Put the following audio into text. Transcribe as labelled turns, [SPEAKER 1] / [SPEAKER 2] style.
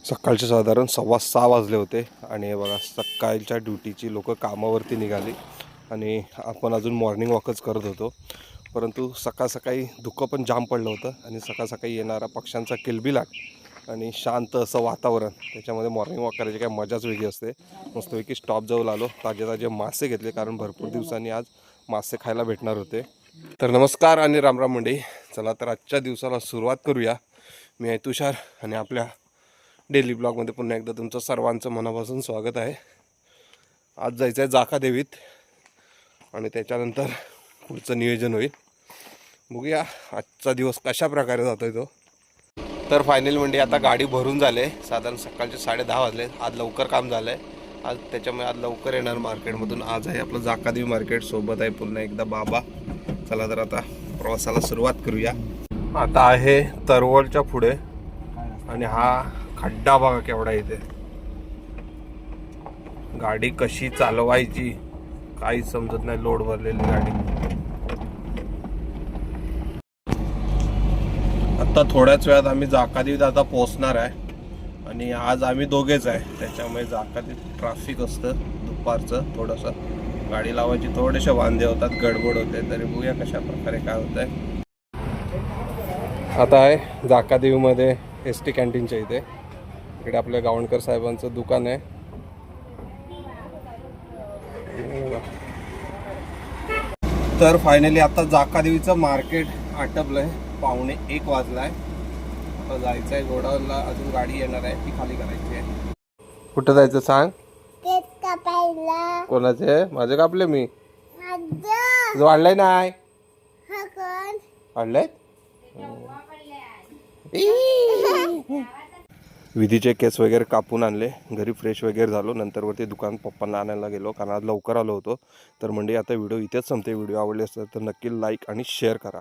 [SPEAKER 1] सकाळचे साधारण 6:15 वाजले होते आणि हे बघा सकाळच्या ड्युटीची लोक कामावरती निघाली आणि आपण अजून मॉर्निंग वॉकच करत होतो. परंतु सकाळ सकाळी धुकं पण जाम पडलं होतं आणि सकाळ सकाळी येणारा पक्ष्यांचा किलबिलाट आणि शांत असं वातावरण, त्याच्यामध्ये मॉर्निंग वॉक करायची काय मजाच वेगळी असते. मस्तपैकी स्टॉप जवळ आलो, ताजे ताजे मासे घेतले कारण भरपूर दिवसांनी आज मासे खायला भेटणार होते. तर नमस्कार आणि रामराम मंडळी. चला तर आजच्या दिवसाला सुरुवात करूया. मी आहे तुषार आणि आपल्या डेली ब्लॉगमध्ये पुन्हा एकदा तुमचं सर्वांचं मनापासून स्वागत आहे. आज जायचं आहे जाकादेवीत आणि त्याच्यानंतर पुढचं नियोजन होईल. बघूया आजचा दिवस कशा प्रकारे जातोय तो. तर फायनल म्हणजे आता गाडी भरून झाले, साधारण सकाळचे 10:30 वाजले. आज लवकर काम झालं आहे आज, त्याच्यामुळे आज लवकर येणार मार्केटमधून. आज आहे आपलं जाकादेवी मार्केट, सोबत आहे पुन्हा एकदा बाबा. चला तर आता प्रवासाला सुरुवात करूया. आता आहे तरवडच्या पुढे आणि हा खड्डा बघा केवढा इथे. गाडी कशी चालवायची काहीच समजत नाही, लोड भरलेली गाडी. आता थोड्याच वेळात आम्ही जाकादेवीत आता पोहोचणार आहे आणि आज आम्ही दोघेच आहे, त्याच्यामुळे जाकादेवीत ट्रॅफिक असतं दुपारचं. थोडंसं गाडी लावायची थोडेसे वांदे होतात, गडबड होते. तरी बघूया कशा प्रकारे काय होत आहे. आता आहे जाकादेवीमध्ये एस टी कॅन्टीनच्या इथे. इकडे आपल्या गावणकर साहेबांचं दुकान आहे. तर फायनली आता जाकादेवीचं मार्केट आटपलंय. 12:45 वाजलाय. आता जायचं आहे गोडाऊनला, अजून गाडी येणार आहे, ती खाली करायची आहे. कुठं जायचं सांग? कोणाचे? माझे कापले मी. वाढलंय नाही वाढलंय. विधीचे केस वगैरे कापून आणले, घरी फ्रेश वगैरे झालो. नंतर वरती दुकान पप्पांना आणायला गेलो कारण आज लवकर आलो होतो. तर म्हणजे आता व्हिडिओ इथेच संपते. व्हिडिओ आवडले असेल तर नक्की लाईक आणि शेअर करा.